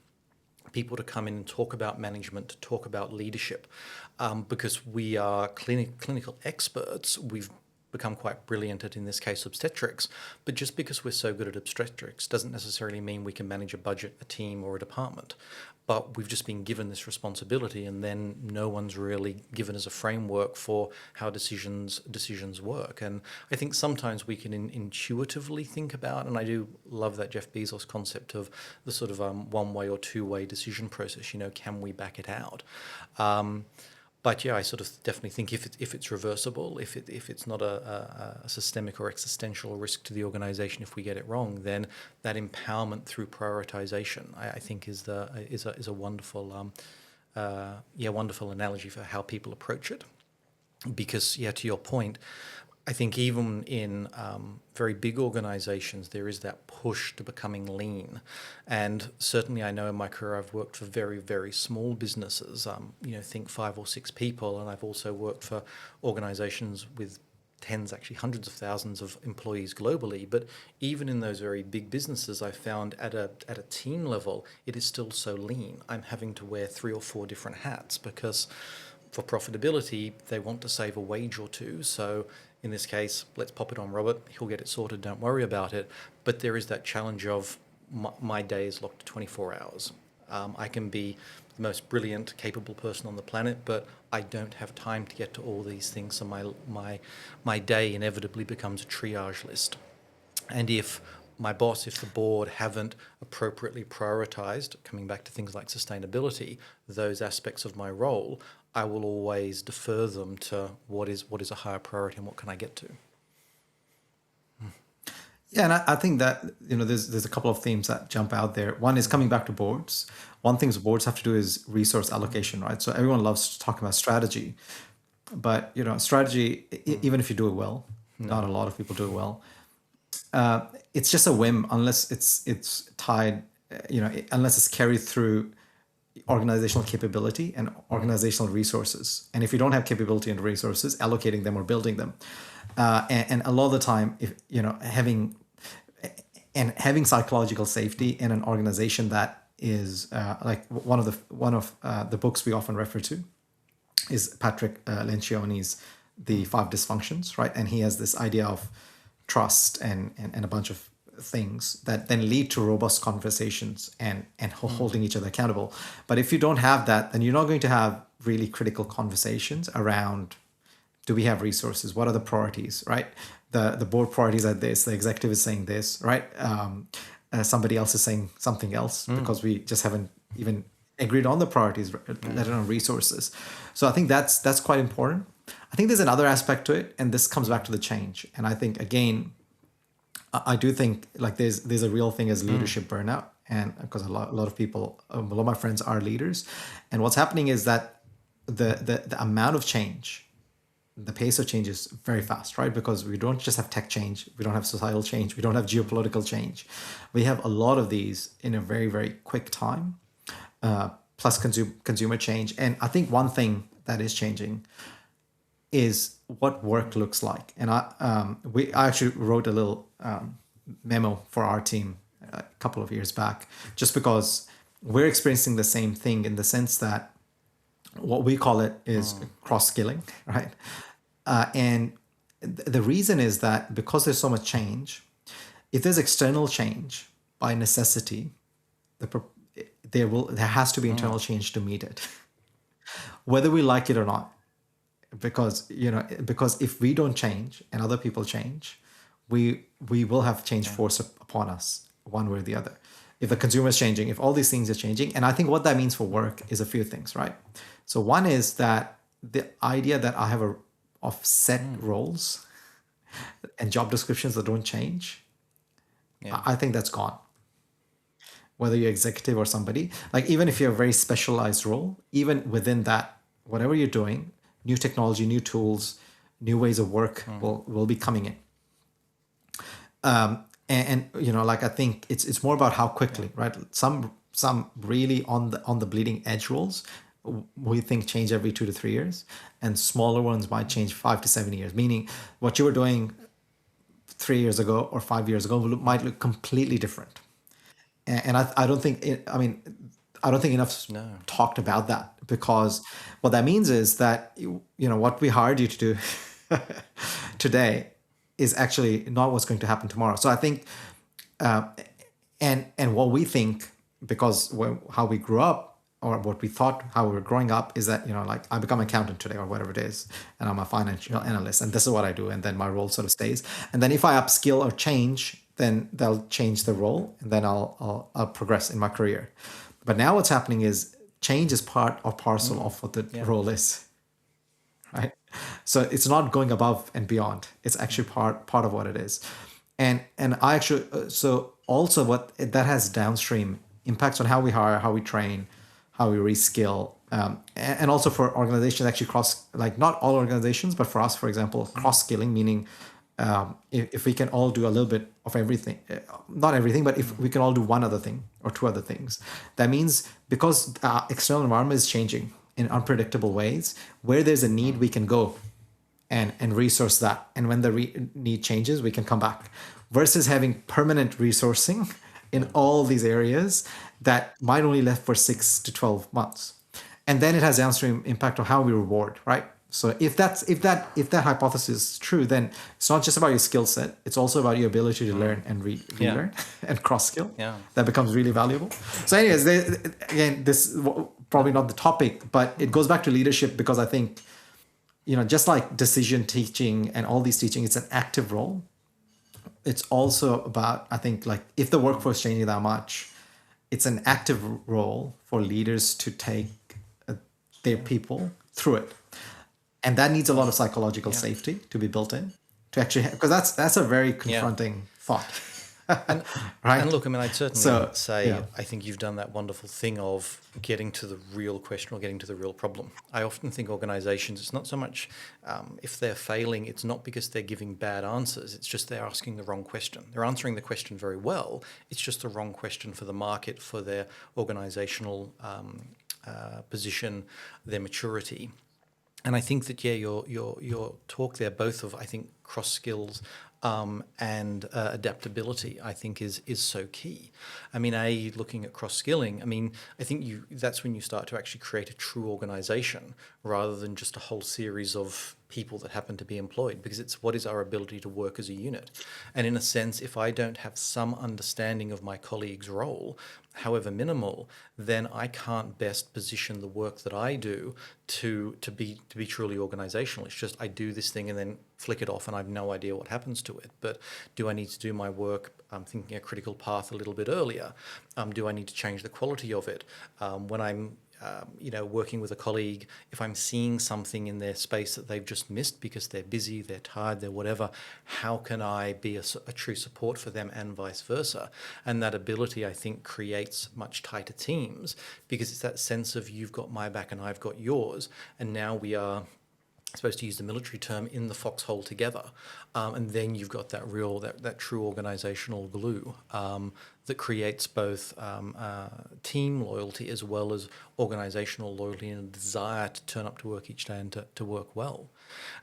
People to come in and talk about management, to talk about leadership, because we are clinical experts. We've become quite brilliant at, in this case, obstetrics. But just because we're so good at obstetrics doesn't necessarily mean we can manage a budget, a team, or a department. But we've just been given this responsibility, and then no one's really given us a framework for how decisions work. And I think sometimes we can intuitively think about, and I do love that Jeff Bezos concept of the sort of one-way or two-way decision process. Can we back it out? But yeah, I sort of definitely think if it's reversible, if it's not a systemic or existential risk to the organisation if we get it wrong, then that empowerment through prioritisation, I think, is a wonderful wonderful analogy for how people approach it. Because to your point, I think even in very big organisations, there is that push to becoming lean. And certainly I know in my career I've worked for very, very small businesses, think 5 or 6 people. And I've also worked for organisations with tens, actually hundreds of thousands of employees globally. But even in those very big businesses, I found at a team level, it is still so lean. I'm having to wear 3 or 4 different hats because for profitability, they want to save a wage or two. So in this case, let's pop it on Robert. He'll get it sorted. Don't worry about it. But there is that challenge of my day is locked to 24 hours. I can be the most brilliant, capable person on the planet, but I don't have time to get to all these things. So my day inevitably becomes a triage list. And if my boss, if the board haven't appropriately prioritized, coming back to things like sustainability, those aspects of my role, I will always defer them to what is a higher priority and what can I get to. Yeah, and I think that there's a couple of themes that jump out there. One is coming back to boards. One thing boards have to do is resource allocation, right? So everyone loves talking about strategy, but strategy, even if you do it well, not a lot of people do it well. It's just a whim unless it's tied, unless it's carried through organizational capability and organizational resources. And if you don't have capability and resources, allocating them or building them, and a lot of the time, if having psychological safety in an organization that is like one of the books we often refer to is Patrick Lencioni's The Five Dysfunctions, right? And he has this idea of trust and a bunch of things that then lead to robust conversations and holding each other accountable. But if you don't have that, then you're not going to have really critical conversations around, do we have resources? What are the priorities, right? The board priorities are this, the executive is saying this, right? Somebody else is saying something else because we just haven't even agreed on the priorities, let alone resources. So I think that's quite important. I think there's another aspect to it, and this comes back to the change. And I think, again, I do think like there's a real thing as leadership burnout, and because a lot of people, a lot of my friends are leaders, and what's happening is that the amount of change, the pace of change is very fast, right? Because we don't just have tech change, we don't have societal change, we don't have geopolitical change. We have a lot of these in a very, very quick time, plus consumer change. And I think one thing that is changing is what work looks like. And I actually wrote a little memo for our team a couple of years back, just because we're experiencing the same thing in the sense that what we call it is cross-skilling, right? And the reason is that because there's so much change, if there's external change, by necessity, there has to be internal change to meet it, whether we like it or not. Because if we don't change and other people change, we will have change forced upon us one way or the other. If the consumer is changing, if all these things are changing, and I think what that means for work is a few things, right? So one is that the idea that I have of set roles and job descriptions that don't change, I think that's gone. Whether you're executive or somebody, like even if you have a very specialized role, even within that, whatever you're doing, new technology, new tools, new ways of work will be coming in. And like I think it's more about how quickly, right? Some really on the bleeding edge roles, we think change every 2 to 3 years, and smaller ones might change 5 to 7 years. Meaning, what you were doing 3 years ago or 5 years ago might look completely different. And I don't think I don't think enough talked about that, because what that means is that what we hired you to do today is actually not what's going to happen tomorrow. So I think, and what we think, because how we grew up, or what we thought how we were growing up, is that like I become an accountant today or whatever it is, and I'm a financial analyst, and this is what I do, and then my role sort of stays. And then if I upskill or change, then they'll change the role, and then I'll progress in my career. But now what's happening is change is part or parcel of what the role is, right? So it's not going above and beyond. It's actually part of what it is. And I actually, so also what that has downstream impacts on how we hire, how we train, how we reskill, and also for organizations actually like not all organizations, but for us, for example, cross-skilling, meaning if we can all do a little bit of everything, not everything, but if we can all do one other thing or two other things, that means because our external environment is changing in unpredictable ways, where there's a need, we can go and resource that. And when the need changes, we can come back, versus having permanent resourcing in all these areas that might only last for 6 to 12 months. And then it has downstream impact on how we reward, right? So if that hypothesis is true, then it's not just about your skill set; it's also about your ability to learn and relearn and cross skill. Yeah, that becomes really valuable. So, anyways, again, this is probably not the topic, but it goes back to leadership, because I think just like decision teaching and all these teaching, it's an active role. It's also about, I think, like if the workforce is changing that much, it's an active role for leaders to take their people through it. And that needs a lot of psychological safety to be built in, to actually, because that's a very confronting thought. And Right? and look, I mean, I'd certainly So, say yeah. I think you've done that wonderful thing of getting to the real question or getting to the real problem. I often think organisations, it's not so much if they're failing, it's not because they're giving bad answers. It's just they're asking the wrong question. They're answering the question very well. It's just the wrong question for the market, for their organisational position, their maturity. And I think that, yeah, your talk there, both of, I think, cross skills and adaptability, I think is so key. I mean, looking at cross skilling, I mean, I think that's when you start to actually create a true organization rather than just a whole series of people that happen to be employed, because it's what is our ability to work as a unit. And in a sense, if I don't have some understanding of my colleague's role, however minimal, then I can't best position the work that I do to be truly organizational. It's just I do this thing and then flick it off and I have no idea what happens to it. But do I need to do my work thinking a critical path a little bit earlier? Do I need to change the quality of it? When I'm working with a colleague, if I'm seeing something in their space that they've just missed because they're busy, they're tired, they're whatever, how can I be a true support for them and vice versa? And that ability, I think, creates much tighter teams because it's that sense of you've got my back and I've got yours. And now we are supposed to use the military term in the foxhole together, and then you've got that that true organizational glue that creates both team loyalty as well as organizational loyalty and a desire to turn up to work each day and to work well.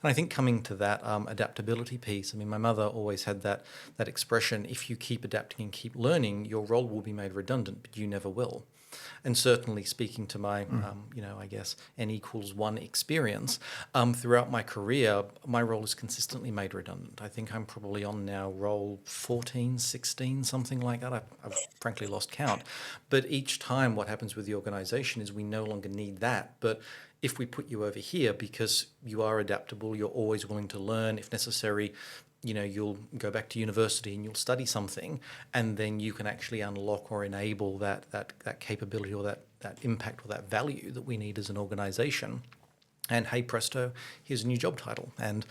And I think coming to that adaptability piece, I mean, my mother always had that expression: if you keep adapting and keep learning, your role will be made redundant, but you never will. And certainly speaking to my, I guess, N=1 experience, throughout my career, my role is consistently made redundant. I think I'm probably on now role 14, 16, something like that. I've frankly lost count. But each time what happens with the organisation is we no longer need that. But if we put you over here because you are adaptable, you're always willing to learn, if necessary, you'll go back to university and you'll study something, and then you can actually unlock or enable that capability or that impact or that value that we need as an organization. And hey presto, here's a new job title. And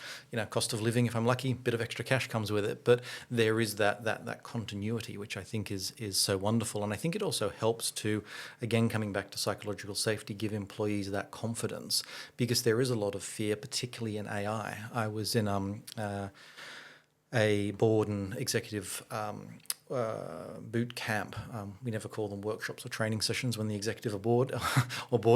cost of living, if I'm lucky, a bit of extra cash comes with it. But there is that continuity, which I think is so wonderful. And I think it also helps to, again, coming back to psychological safety, give employees that confidence, because there is a lot of fear, particularly in AI. I was in a board and executive boot camp. We never call them workshops or training sessions when the executive or board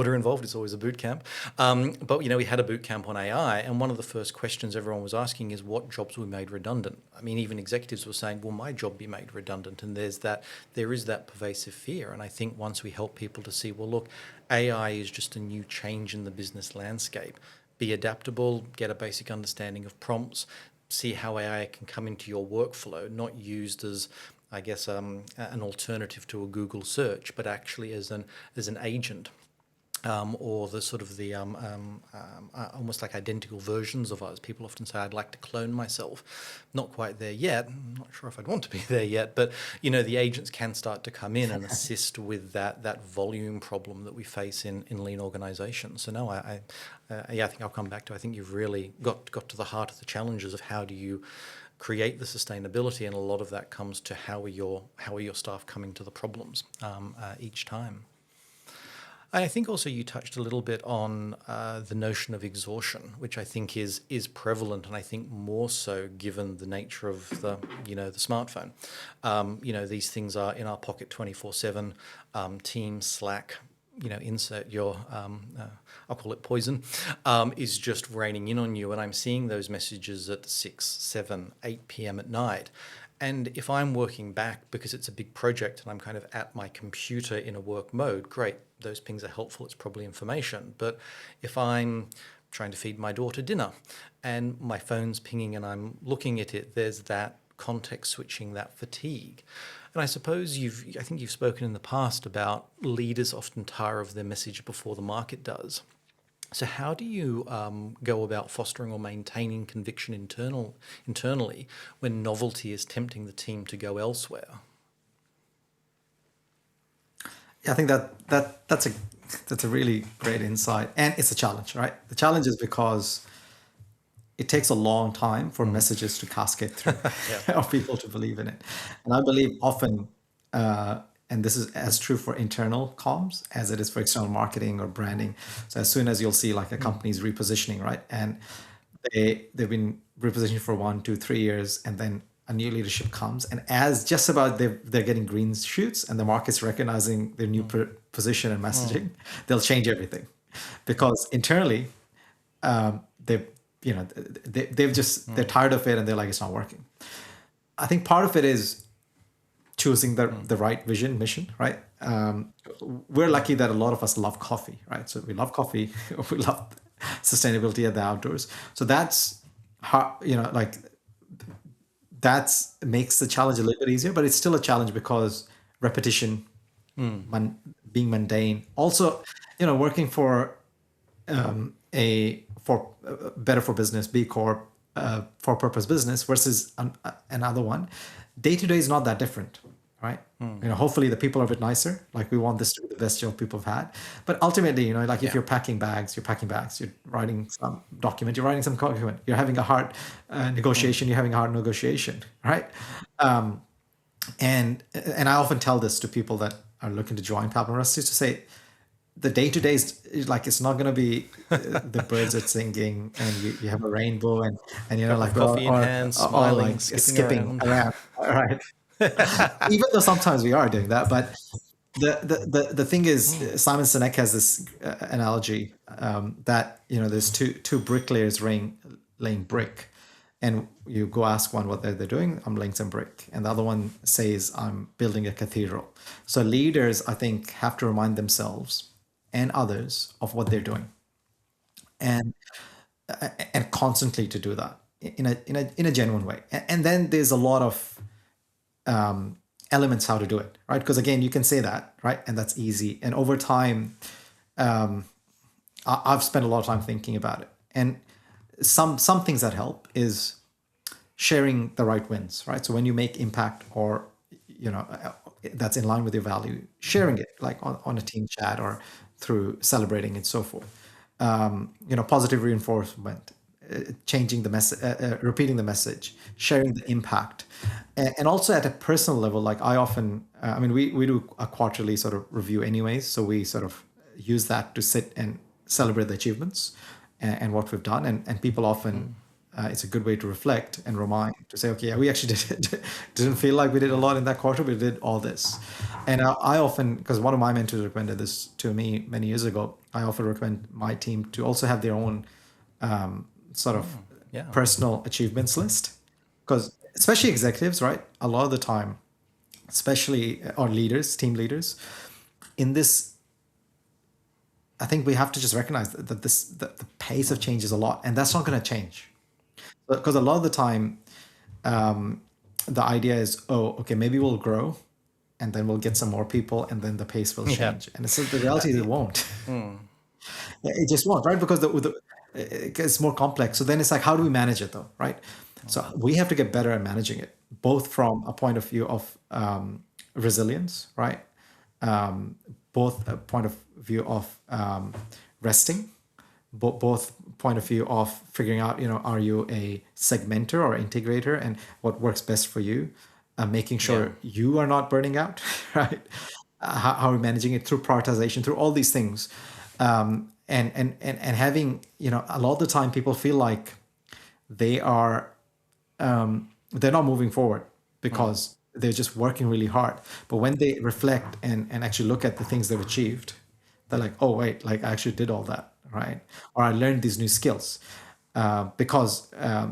are involved. It's always a boot camp. But we had a boot camp on AI, and one of the first questions everyone was asking is what jobs were made redundant. I mean, even executives were saying, "Will my job be made redundant?" And there is that pervasive fear. And I think once we help people to see, well, look, AI is just a new change in the business landscape. Be adaptable, get a basic understanding of prompts, see how AI can come into your workflow, not used as, I guess, an alternative to a Google search, but actually as an agent, or the sort of the almost like identical versions of us. People often say, "I'd like to clone myself." Not quite there yet. I'm not sure if I'd want to be there yet, but the agents can start to come in and assist with that volume problem that we face in lean organizations. So no, I think I'll come back to. I think you've really got to the heart of the challenges of how do you create the sustainability, and a lot of that comes to how are your staff coming to the problems each time. I think also you touched a little bit on the notion of exhaustion, which I think is prevalent, and I think more so given the nature of the smartphone. These things are in our pocket 24/7. Teams, Slack, insert your, I'll call it poison, is just raining in on you, and I'm seeing those messages at 6, 7, 8 p.m. at night. And if I'm working back because it's a big project and I'm kind of at my computer in a work mode, great, those pings are helpful, it's probably information. But if I'm trying to feed my daughter dinner and my phone's pinging and I'm looking at it, there's that context switching, that fatigue. And I suppose I think you've spoken in the past about leaders often tire of their message before the market does. So how do you go about fostering or maintaining conviction internally when novelty is tempting the team to go elsewhere? Yeah, I think that's a really great insight, and it's a challenge, right? The challenge is because it takes a long time for messages to cascade through Yeah. or people to believe in it. And I believe often, and this is as true for internal comms as it is for external marketing or branding. So as soon as you'll see like a company's repositioning, right? And they've been repositioning for 1, 2, 3 years, and then a new leadership comes, and as just about they're getting green shoots and the market's recognizing their new position and messaging, they'll change everything because internally they've they've just they're tired of it and they're like it's not working. I think part of it is choosing the right vision mission, right? We're lucky that a lot of us love coffee, right? So we love coffee, we love sustainability at the outdoors. So that's how, like that's makes the challenge a little bit easier, but it's still a challenge because repetition, being mundane. Also, working for better for business, B Corp, for purpose business versus another one, day to day is not that different, right? Hopefully the people are a bit nicer. Like we want this to be the best job people have had, but ultimately, like if you're packing bags, you're writing some document, you're writing some document, you're having a hard negotiation, you're having a hard negotiation, right? And I often tell this to people that are looking to join Pablo Rusty to say, the day to day is like it's not going to be the birds are singing and you have a rainbow and like Coffee in hand, smiling, like skipping around. All right. Even though sometimes we are doing that, but the thing is, Simon Sinek has this analogy that there's two bricklayers laying brick, and you go ask one what they're doing. I'm laying some brick, and the other one says I'm building a cathedral. So leaders, I think, have to remind themselves and others of what they're doing, and constantly to do that in a genuine way. And then there's a lot of elements how to do it, right? Because again, you can say that, right, and that's easy. And over time, I've spent a lot of time thinking about it. And some things that help is sharing the right wins, right? So when you make impact or that's in line with your value, sharing it like on a team chat or through celebrating and so forth. Positive reinforcement, changing the message, repeating the message, sharing the impact, and also at a personal level. Like I often, we do a quarterly sort of review anyways, so we sort of use that to sit and celebrate the achievements and what we've done, and people often. It's a good way to reflect and remind to say, okay, yeah, we actually didn't feel like we did a lot in that quarter. We did all this. And I often, because one of my mentors recommended this to me many years ago, I often recommend my team to also have their own sort of personal achievements list. Because especially executives, right? A lot of the time, especially our leaders, team leaders, in this, I think we have to just recognize that the pace of change is a lot, and that's not going to change. Because a lot of the time, the idea is, oh, okay, maybe we'll grow, and then we'll get some more people, and then the pace will change. And so the reality is it won't. It just won't, right? Because it's more complex. So then it's like, how do we manage it, though, right? So we have to get better at managing it, both from a point of view of resilience, right? Both a point of view of resting, both point of view of figuring out, are you a segmenter or integrator, and what works best for you, making sure you are not burning out, right? How are we managing it through prioritization, through all these things, and having, a lot of the time people feel like they are they're not moving forward because they're just working really hard. But when they reflect and actually look at the things they've achieved, they're like, oh wait, like I actually did all that, right? Or I learned these new skills. Because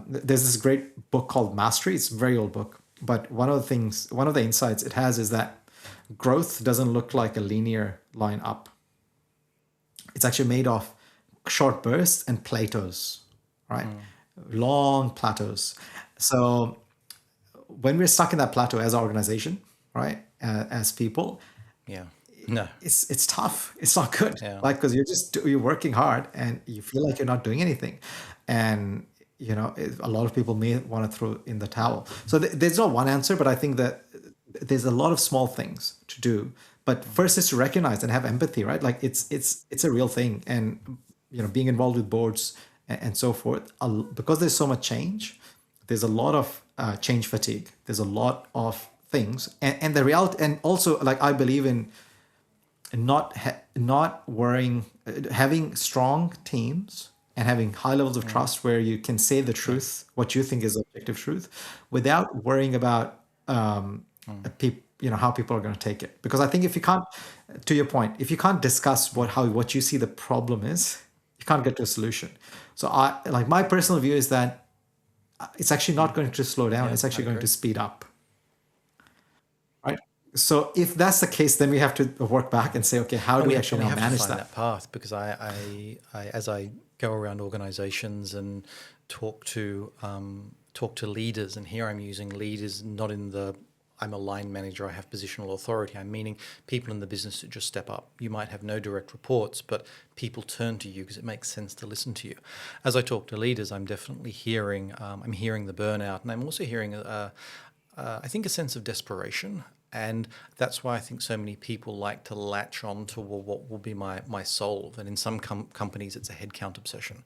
there's this great book called Mastery. It's a very old book, but one of the insights it has is that growth doesn't look like a linear line up. It's actually made of short bursts and plateaus, right? Long plateaus. So when we're stuck in that plateau as an organization, right, as people, it's tough. It's not good, like, because you're working hard and you feel like you're not doing anything, and a lot of people may want to throw in the towel. So there's not one answer, but I think that there's a lot of small things to do. But first is to recognize and have empathy, right? Like it's a real thing, and being involved with boards and so forth, because there's so much change, there's a lot of change fatigue. There's a lot of things, and the reality, and also like I believe in not worrying, having strong teams and having high levels of trust where you can say the truth, what you think is objective truth, without worrying about how people are going to take it. Because I think if you can't, to your point, if you can't discuss what you see the problem is, you can't get to a solution. So I like my personal view is that it's actually not going to slow down. It's actually going to speed up. Right. So if that's the case, then we have to work back and say, okay, how do we actually now have to manage find that? path, because I as I go around organizations and talk to leaders, and here I'm using leaders not in the I'm a line manager, I have positional authority. I'm meaning people in the business that just step up. You might have no direct reports, but people turn to you because it makes sense to listen to you. As I talk to leaders, I'm definitely hearing the burnout, and I'm also hearing I think a sense of desperation. And that's why I think so many people like to latch on to, well, what will be my solve? And in some companies, it's a headcount obsession.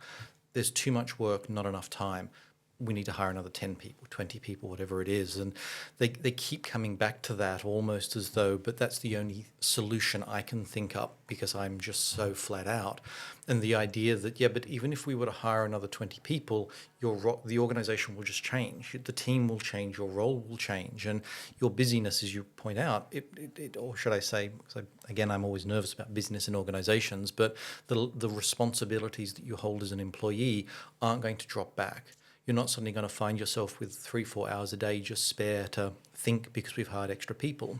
There's too much work, not enough time. We need to hire another 10 people, 20 people, whatever it is. And they keep coming back to that almost as though, but that's the only solution I can think up because I'm just so flat out. And the idea that, yeah, but even if we were to hire another 20 people, the organization will just change. The team will change, your role will change, and your busyness, as you point out, or should I say, again, I'm always nervous about business and organizations, but the responsibilities that you hold as an employee aren't going to drop back. You're not suddenly going to find yourself with 3-4 hours a day just spare to think because we've hired extra people.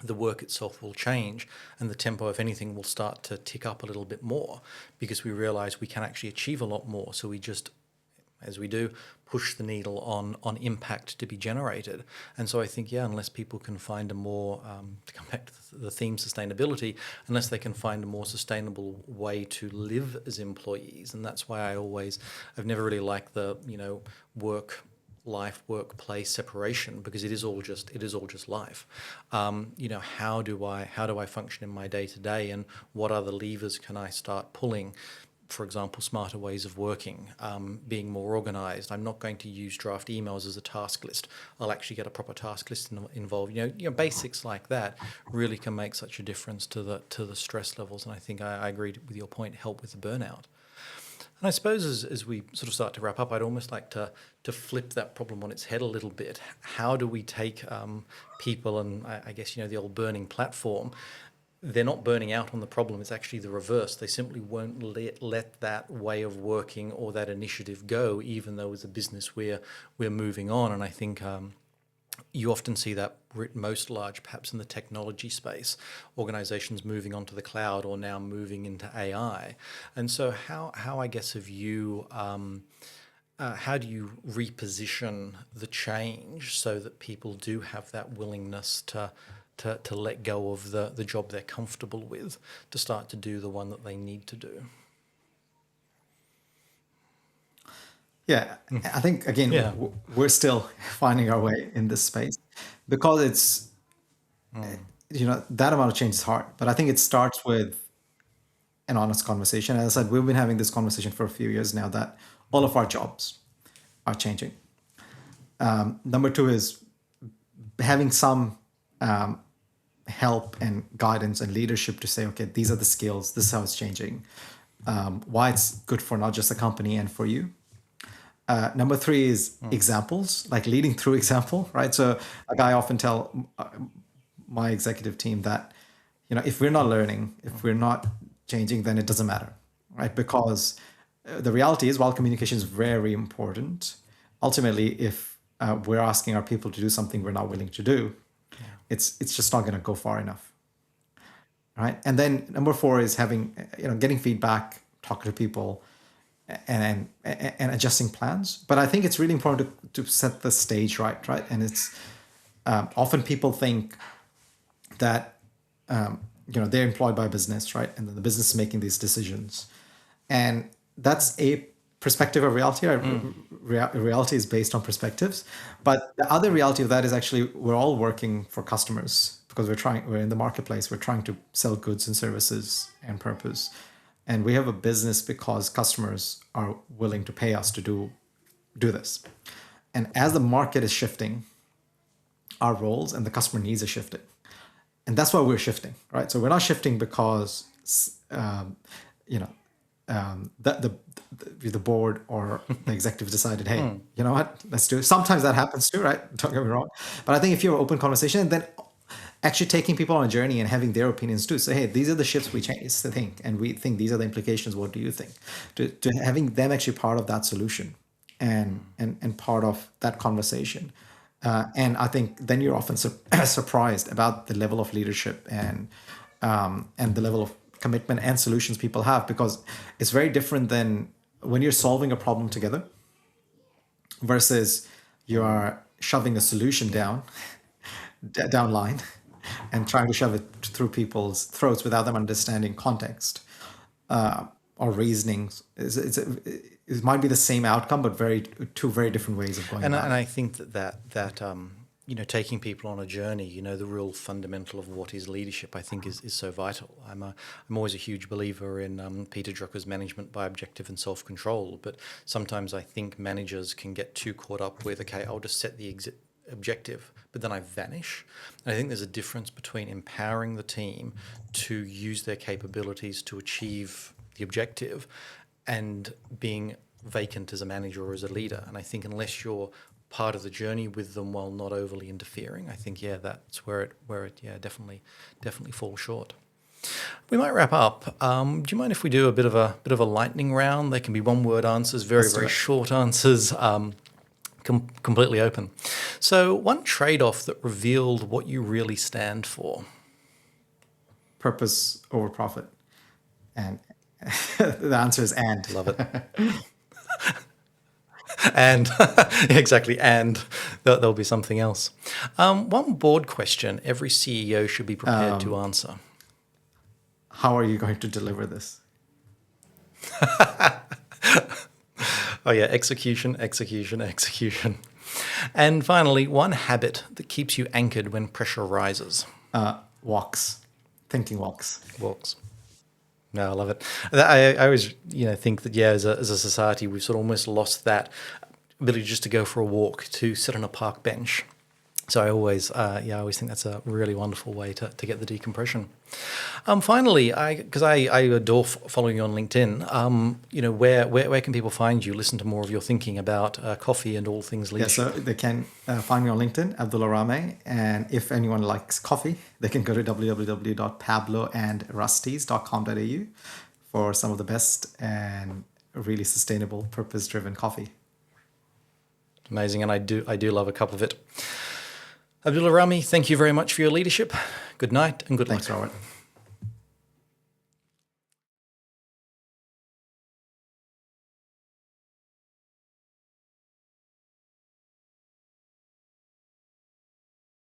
The work itself will change, and the tempo, if anything, will start to tick up a little bit more because we realize we can actually achieve a lot more. So we just, as we do, push the needle on impact to be generated. And so I think, yeah, unless people can find a more, to come back to the theme sustainability, unless they can find a more sustainable way to live as employees, and that's why I've never really liked the, workplace separation, because it is all just life. How do I function in my day to day, and what other levers can I start pulling? For example, smarter ways of working, being more organized. I'm not going to use draft emails as a task list. I'll actually get a proper task list involved. Basics like that really can make such a difference to the stress levels. And I think I agree with your point, help with the burnout. And I suppose as we sort of start to wrap up, I'd almost like to flip that problem on its head a little bit. How do we take people, and I guess, the old burning platform, they're not burning out on the problem, it's actually the reverse. They simply won't let that way of working or that initiative go, even though as a business we're moving on. And I think you often see that writ most large, perhaps in the technology space, organizations moving onto the cloud or now moving into AI. And so how I guess, have you, how do you reposition the change so that people do have that willingness to let go of the job they're comfortable with to start to do the one that they need to do? Yeah, I think, again, Yeah. we're still finding our way in this space because it's, that amount of change is hard. But I think it starts with an honest conversation. As I said, we've been having this conversation for a few years now that all of our jobs are changing. Number two is having some help and guidance and leadership to say, okay, these are the skills, this is how it's changing, why it's good for not just the company and for you. Number three is examples, like leading through example, right? So like I often tell my executive team that, if we're not learning, if we're not changing, then it doesn't matter, right? Because the reality is, while communication is very important, ultimately, if we're asking our people to do something we're not willing to do, it's just not going to go far enough, right? And then number four is having, getting feedback, talking to people, and adjusting plans. But I think it's really important to set the stage right? And it's often people think that they're employed by business, right? And then the business is making these decisions, and that's a perspective of reality. Reality is based on perspectives, but the other reality of that is actually we're all working for customers because we're in the marketplace. We're trying to sell goods and services and purpose. And we have a business because customers are willing to pay us to do this. And as the market is shifting, our roles and the customer needs are shifting. And that's why we're shifting, right? So we're not shifting because, you know, the board or the executive decided, hey, you know what, let's do it. Sometimes that happens too, right? Don't get me wrong. But I think if you have an open conversation, and then actually taking people on a journey and having their opinions too. So, hey, these are the shifts we think, and we think these are the implications. What do you think? To having them actually part of that solution and part of that conversation. And I think then you're often surprised about the level of leadership and the level of commitment and solutions people have, because it's very different than when you're solving a problem together versus you are shoving a solution down line and trying to shove it through people's throats without them understanding context or reasonings. It might be the same outcome, but two very different ways of going about it. And I think that you know, taking people on a journey, you know, the real fundamental of what is leadership, I think is so vital. I'm always a huge believer in Peter Drucker's management by objective and self-control, but sometimes I think managers can get too caught up with, okay, I'll just set the objective, but then I vanish. And I think there's a difference between empowering the team to use their capabilities to achieve the objective and being vacant as a manager or as a leader. And I think unless you're part of the journey with them while not overly interfering, I think, that's where it definitely falls short. We might wrap up. Do you mind if we do a bit of a lightning round? They can be one-word answers, very short answers, completely open. So, one trade-off that revealed what you really stand for. Purpose over profit. And the answer is and. Love it. And exactly, and there'll be something else. One board question every CEO should be prepared to answer. How are you going to deliver this? Oh yeah, execution. And finally, one habit that keeps you anchored when pressure rises. Walks. Thinking walks. No, I love it. I always, think that as a society we've sort of almost lost that ability just to go for a walk, to sit on a park bench. So I always think that's a really wonderful way to get the decompression. Finally, because I adore following you on LinkedIn. Where can people find you? Listen to more of your thinking about coffee and all things leadership. Yeah, so they can find me on LinkedIn, Abdullah Ramay, and if anyone likes coffee, they can go to www.pabloandrusties.com.au for some of the best and really sustainable, purpose-driven coffee. Amazing, and I do love a cup of it. Abdullah Ramay, thank you very much for your leadership. Good night and good luck. Thanks, Robert.